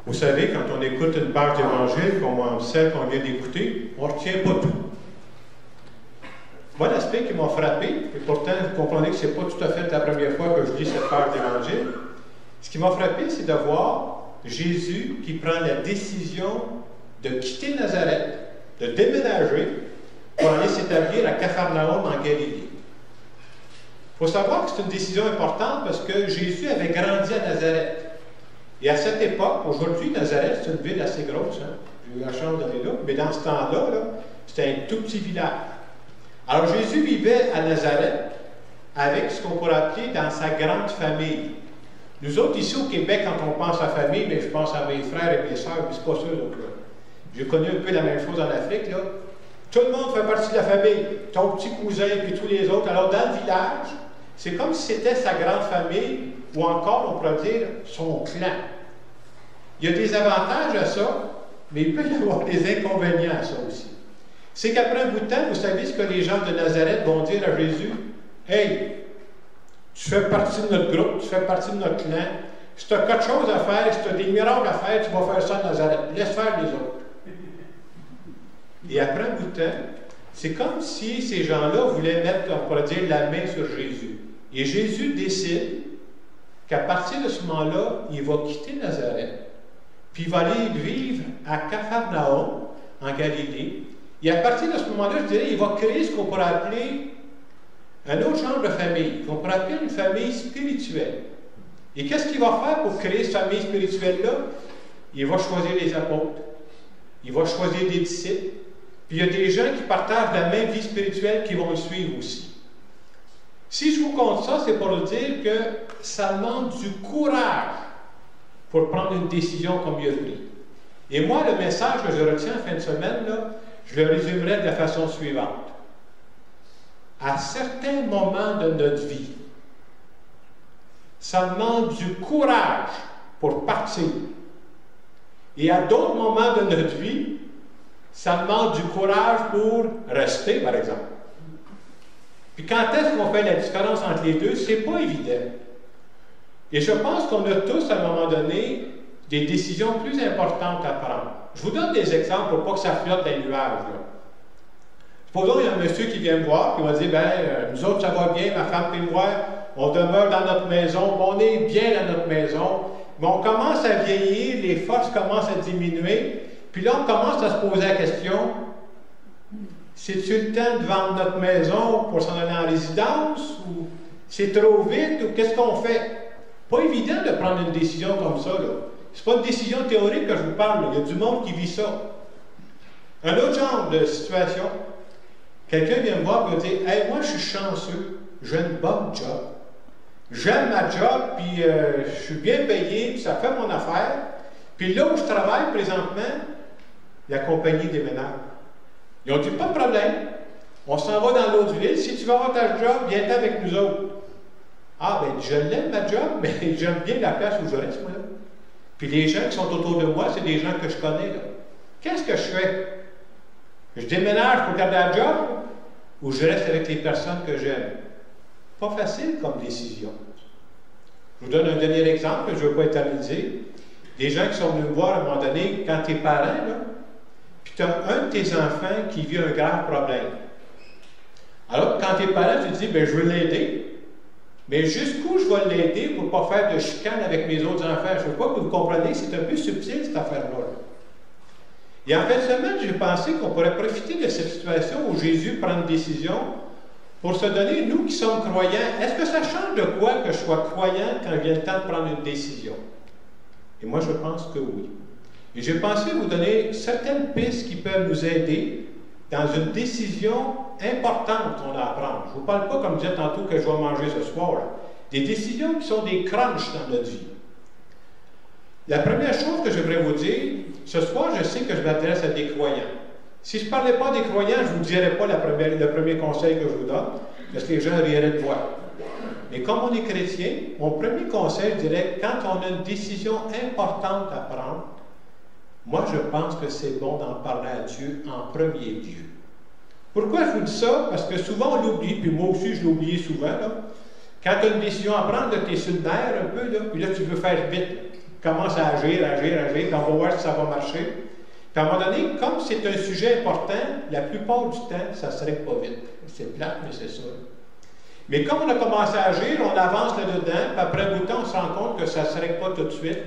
Vous savez, quand on écoute une page d'Évangile, comme celle qu'on vient d'écouter, on ne retient pas tout. Moi, l'aspect qui m'a frappé, et pourtant, vous comprenez que ce n'est pas tout à fait la première fois que je lis cette page d'Évangile, ce qui m'a frappé, c'est de voir Jésus qui prend la décision de quitter Nazareth, de déménager pour aller s'établir à Capharnaüm en Galilée. Il faut savoir que c'est une décision importante parce que Jésus avait grandi à Nazareth. Et à cette époque, aujourd'hui, Nazareth, c'est une ville assez grosse. Hein? J'ai eu la chance d'aller là. Mais dans ce temps-là, c'était un tout petit village. Alors Jésus vivait à Nazareth avec ce qu'on pourrait appeler dans sa grande famille. Nous autres, ici au Québec, quand on pense à famille, mais je pense à mes frères et mes sœurs, mais c'est pas ça, autres-là. J'ai connu un peu la même chose en Afrique, là. Tout le monde fait partie de la famille. Ton petit cousin, puis tous les autres. Alors, dans le village, c'est comme si c'était sa grande famille, ou encore, on pourrait dire, son clan. Il y a des avantages à ça, mais il peut y avoir des inconvénients à ça aussi. C'est qu'après un bout de temps, vous savez ce que les gens de Nazareth vont dire à Jésus? « Hey, tu fais partie de notre groupe, tu fais partie de notre clan. Si tu as quelque chose à faire, si tu as des miracles à faire, tu vas faire ça à Nazareth. Laisse faire les autres. » Et après un bout de temps, c'est comme si ces gens-là voulaient mettre, on pourrait dire, la main sur Jésus. Et Jésus décide qu'à partir de ce moment-là, il va quitter Nazareth, puis il va aller vivre à Capharnaüm, en Galilée. Et à partir de ce moment-là, je dirais, il va créer ce qu'on pourrait appeler un autre genre de famille, qu'on pourrait appeler une famille spirituelle. Et qu'est-ce qu'il va faire pour créer cette famille spirituelle-là? Il va choisir les apôtres, il va choisir des disciples, puis il y a des gens qui partagent la même vie spirituelle qui vont le suivre aussi. Si je vous compte ça, c'est pour vous dire que ça demande du courage pour prendre une décision comme il a pris. Et moi, le message que je retiens en fin de semaine, là, je le résumerai de la façon suivante. À certains moments de notre vie, ça demande du courage pour partir. Et à d'autres moments de notre vie, ça demande du courage pour rester, par exemple. Puis quand est-ce qu'on fait la différence entre les deux? C'est pas évident. Et je pense qu'on a tous, à un moment donné, des décisions plus importantes à prendre. Je vous donne des exemples pour pas que ça flotte dans les nuages. Là. Supposons qu'il y a un monsieur qui vient me voir et il va dire, nous autres, ça va bien, ma femme et moi, on demeure dans notre maison, on est bien dans notre maison, mais on commence à vieillir, les forces commencent à diminuer, puis là, on commence à se poser la question, c'est-tu le temps de vendre notre maison pour s'en aller en résidence, ou c'est trop vite, ou qu'est-ce qu'on fait? Pas évident de prendre une décision comme ça, là. C'est pas une décision théorique que je vous parle, là. Il y a du monde qui vit ça. Un autre genre de situation, quelqu'un vient me voir et me dire, « Hey, moi, je suis chanceux, j'ai une bonne job. J'aime ma job, puis je suis bien payé, puis ça fait mon affaire. Puis là où je travaille présentement, la compagnie déménage. Ils ont dit, pas de problème, on s'en va dans l'autre ville, si tu veux avoir ta job, viens avec nous autres. Ah, ben, je l'aime ma job, mais j'aime bien la place où je reste, moi, là. Puis les gens qui sont autour de moi, c'est des gens que je connais, là. Qu'est-ce que je fais? Je déménage pour garder la job, ou je reste avec les personnes que j'aime? Pas facile comme décision. Je vous donne un dernier exemple, que je ne veux pas éterniser. Des gens qui sont venus me voir à un moment donné, quand tu es parent, là, puis tu as un de tes enfants qui vit un grave problème. Alors, quand tu es parent, tu te dis, ben, je veux l'aider, mais jusqu'où je vais l'aider pour ne pas faire de chicane avec mes autres enfants? Je ne veux pas que vous compreniez, c'est un peu subtil, cette affaire-là. Et en fin de semaine, j'ai pensé qu'on pourrait profiter de cette situation où Jésus prend une décision pour se donner, nous qui sommes croyants, est-ce que ça change de quoi que je sois croyant quand vient le temps de prendre une décision? Et moi, je pense que oui. Et j'ai pensé vous donner certaines pistes qui peuvent nous aider dans une décision importante qu'on a à prendre. Je ne vous parle pas, comme je disais tantôt, que je vais manger ce soir. Là. Des décisions qui sont des crunchs dans notre vie. La première chose que je voudrais vous dire, ce soir, je sais que je m'adresse à des croyants. Si je ne parlais pas des croyants, je ne vous dirais pas le premier conseil que je vous donne, parce que les gens rieraient de voir. Mais comme on est chrétien, mon premier conseil, je dirais, quand on a une décision importante à prendre, moi, je pense que c'est bon d'en parler à Dieu en premier lieu. Pourquoi je vous dis ça? Parce que souvent, on l'oublie, puis moi aussi, je l'oublie souvent. Là. Quand tu as une décision à prendre, tu es sur le nerf un peu, là, puis là, tu veux faire vite. commence à agir, puis on va voir si ça va marcher. Puis à un moment donné, comme c'est un sujet important, la plupart du temps, ça ne serait pas vite. C'est plate, mais c'est ça. Mais comme on a commencé à agir, on avance là-dedans, puis après un bout de temps, on se rend compte que ça ne serait pas tout de suite.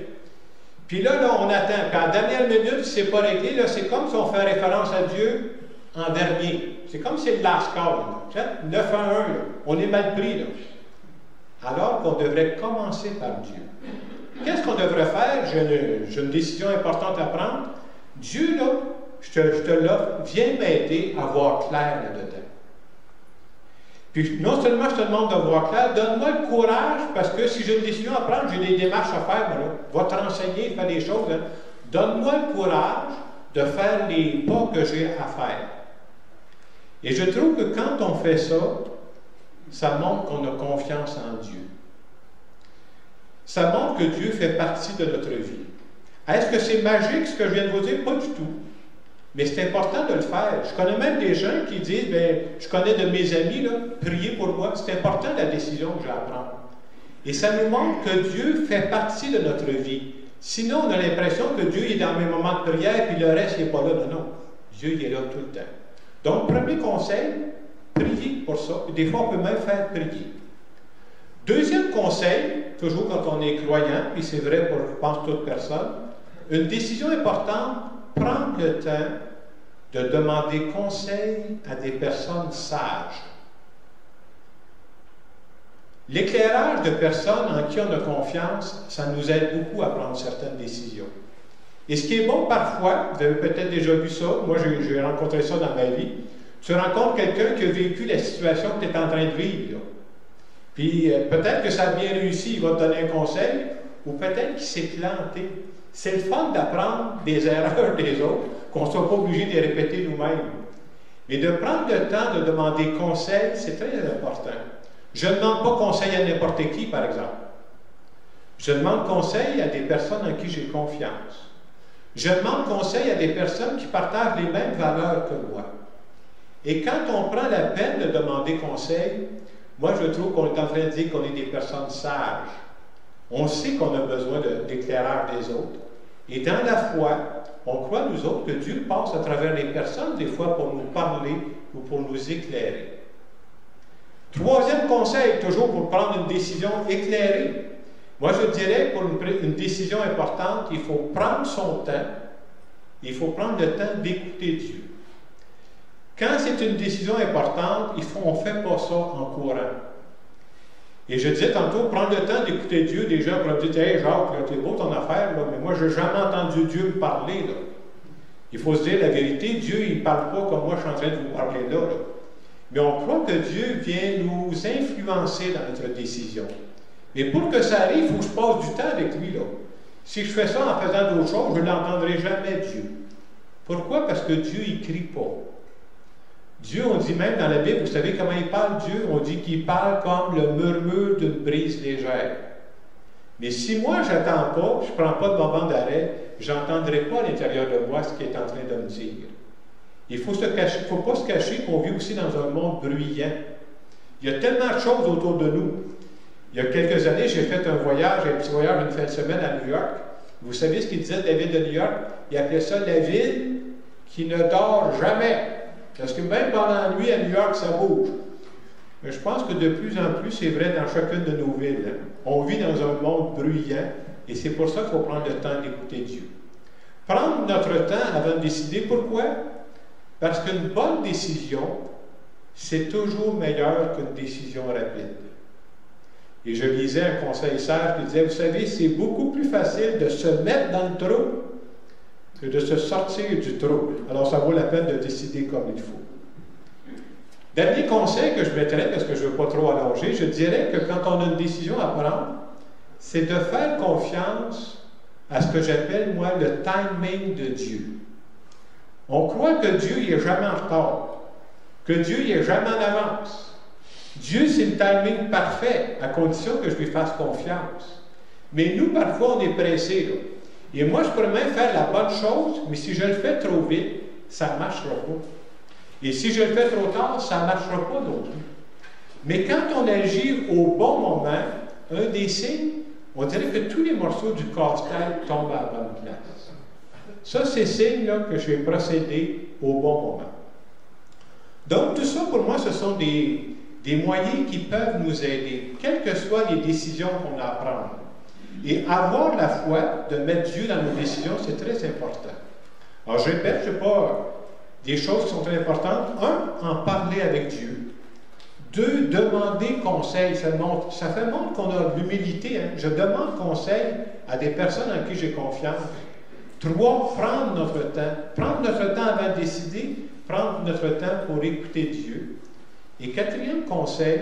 Puis là, on attend. Puis à la dernière minute, si ce n'est pas réglé, là, c'est comme si on fait référence à Dieu en dernier. C'est comme si c'est le last call. 9 à 1, là. On est mal pris, là. Alors qu'on devrait commencer par Dieu. Qu'est-ce qu'on devrait faire? J'ai une décision importante à prendre. Dieu, là, je te l'offre, viens m'aider à voir clair là-dedans. Puis non seulement je te demande de voir clair, donne-moi le courage, parce que si j'ai une décision à prendre, j'ai des démarches à faire, moi, là. Va te renseigner, faire des choses. Hein. Donne-moi le courage de faire les pas que j'ai à faire. Et je trouve que quand on fait ça, ça montre qu'on a confiance en Dieu. Ça montre que Dieu fait partie de notre vie. Est-ce que c'est magique ce que je viens de vous dire? Pas du tout. Mais c'est important de le faire. Je connais même des gens qui disent, bien, je connais de mes amis, là, priez pour moi. C'est important la décision que j'ai à prendre. Et ça nous montre que Dieu fait partie de notre vie. Sinon, on a l'impression que Dieu est dans mes moments de prière, puis le reste, il n'est pas là. Non, non. Dieu, il est là tout le temps. Donc, premier conseil, priez pour ça. Des fois, on peut même faire prier. Deuxième conseil, toujours quand on est croyant, et c'est vrai pour, je pense, toute personne, une décision importante, prendre le temps de demander conseil à des personnes sages. L'éclairage de personnes en qui on a confiance, ça nous aide beaucoup à prendre certaines décisions. Et ce qui est bon parfois, vous avez peut-être déjà vu ça, moi j'ai rencontré ça dans ma vie, tu rencontres quelqu'un qui a vécu la situation que tu es en train de vivre. Là. Puis peut-être que ça a bien réussi, il va te donner un conseil, ou peut-être qu'il s'est planté. C'est le fun d'apprendre des erreurs des autres, qu'on ne soit pas obligé de les répéter nous-mêmes. Mais de prendre le temps de demander conseil, c'est très important. Je ne demande pas conseil à n'importe qui, par exemple. Je demande conseil à des personnes en qui j'ai confiance. Je demande conseil à des personnes qui partagent les mêmes valeurs que moi. Et quand on prend la peine de demander conseil, moi je trouve qu'on est en train de dire qu'on est des personnes sages. On sait qu'on a besoin d'éclairage des autres. Et dans la foi, on croit, nous autres, que Dieu passe à travers les personnes, des fois, pour nous parler ou pour nous éclairer. Troisième conseil, toujours pour prendre une décision éclairée. Moi, je dirais, pour une décision importante, il faut prendre son temps. Il faut prendre le temps d'écouter Dieu. Quand c'est une décision importante, on ne fait pas ça en courant. Et je disais tantôt, prendre le temps d'écouter Dieu, des gens pourraient me dire, hey Jacques, t'es beau ton affaire, là, mais moi, je n'ai jamais entendu Dieu me parler. Là. Il faut se dire la vérité, Dieu, il ne parle pas comme moi, je suis en train de vous parler là. Mais on croit que Dieu vient nous influencer dans notre décision. Mais pour que ça arrive, il faut que je passe du temps avec lui. Là. Si je fais ça en faisant d'autres choses, je ne l'entendrai jamais, Dieu. Pourquoi? Parce que Dieu, il ne crie pas. Dieu, on dit même dans la Bible, vous savez comment il parle, Dieu? On dit qu'il parle comme le murmure d'une brise légère. Mais si moi, je n'attends pas, je ne prends pas de moment d'arrêt, je n'entendrai pas à l'intérieur de moi ce qu'il est en train de me dire. Il faut faut pas se cacher qu'on vit aussi dans un monde bruyant. Il y a tellement de choses autour de nous. Il y a quelques années, j'ai fait un petit voyage une fin de semaine à New York. Vous savez ce qu'il disait de la ville de New York? Il appelait ça la ville qui ne dort jamais. Parce que même pendant la nuit, à New York, ça bouge. Mais je pense que de plus en plus, c'est vrai dans chacune de nos villes. Hein. On vit dans un monde bruyant, et c'est pour ça qu'il faut prendre le temps d'écouter Dieu. Prendre notre temps avant de décider. Pourquoi? Parce qu'une bonne décision, c'est toujours meilleur qu'une décision rapide. Et je lisais un conseil sage qui disait, vous savez, c'est beaucoup plus facile de se mettre dans le trou que de se sortir du trou. Alors, ça vaut la peine de décider comme il faut. Dernier conseil que je mettrais, parce que je ne veux pas trop allonger, je dirais que quand on a une décision à prendre, c'est de faire confiance à ce que j'appelle, moi, le timing de Dieu. On croit que Dieu n'est jamais en retard, que Dieu n'est jamais en avance. Dieu, c'est le timing parfait, à condition que je lui fasse confiance. Mais nous, parfois, on est pressés, là. Et moi, je pourrais même faire la bonne chose, mais si je le fais trop vite, ça ne marchera pas. Et si je le fais trop tard, ça ne marchera pas non plus. Mais quand on agit au bon moment, un des signes on dirait que tous les morceaux du casse-tête tombent à la bonne place. Ça, c'est signe là, que j'ai procédé au bon moment. Donc, tout ça, pour moi, ce sont des moyens qui peuvent nous aider, quelles que soient les décisions qu'on a à prendre. Et avoir la foi de mettre Dieu dans nos décisions, c'est très important. Alors, je répète, je ne sais pas, des choses qui sont très importantes. Un, en parler avec Dieu. Deux, demander conseil. Ça fait montre qu'on a de l'humilité. Hein? Je demande conseil à des personnes en qui j'ai confiance. Trois, prendre notre temps. Prendre notre temps avant de décider, prendre notre temps pour écouter Dieu. Et quatrième conseil,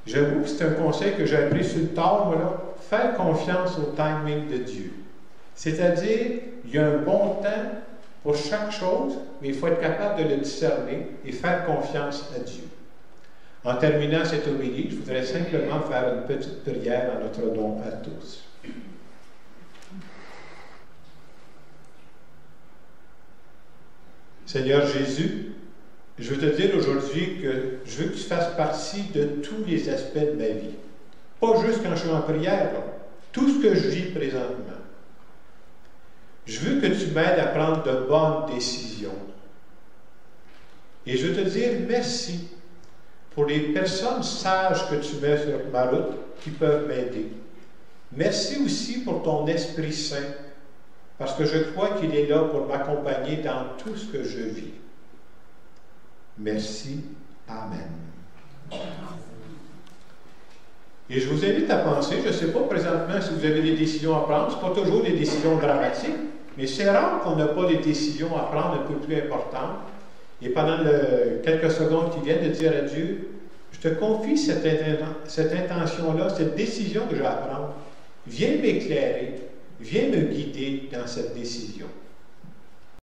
j'avoue que c'est un conseil que j'ai appris sur le tard, moi, là, faire confiance au timing de Dieu. C'est-à-dire, il y a un bon temps pour chaque chose, mais il faut être capable de le discerner et faire confiance à Dieu. En terminant cette homélie, je voudrais simplement faire une petite prière à notre don à tous. Seigneur Jésus, je veux te dire aujourd'hui que je veux que tu fasses partie de tous les aspects de ma vie. Pas juste quand je suis en prière, là. Tout ce que je vis présentement. Je veux que tu m'aides à prendre de bonnes décisions. Et je veux te dire merci pour les personnes sages que tu mets sur ma route qui peuvent m'aider. Merci aussi pour ton Esprit Saint, parce que je crois qu'il est là pour m'accompagner dans tout ce que je vis. Merci. Amen. Et je vous invite à penser, je ne sais pas présentement si vous avez des décisions à prendre, ce n'est pas toujours des décisions dramatiques, mais c'est rare qu'on n'a pas des décisions à prendre un peu plus importantes. Et pendant quelques secondes qui viennent, de dire à Dieu, je te confie cette intention-là, cette décision que j'ai à prendre. Viens m'éclairer, viens me guider dans cette décision.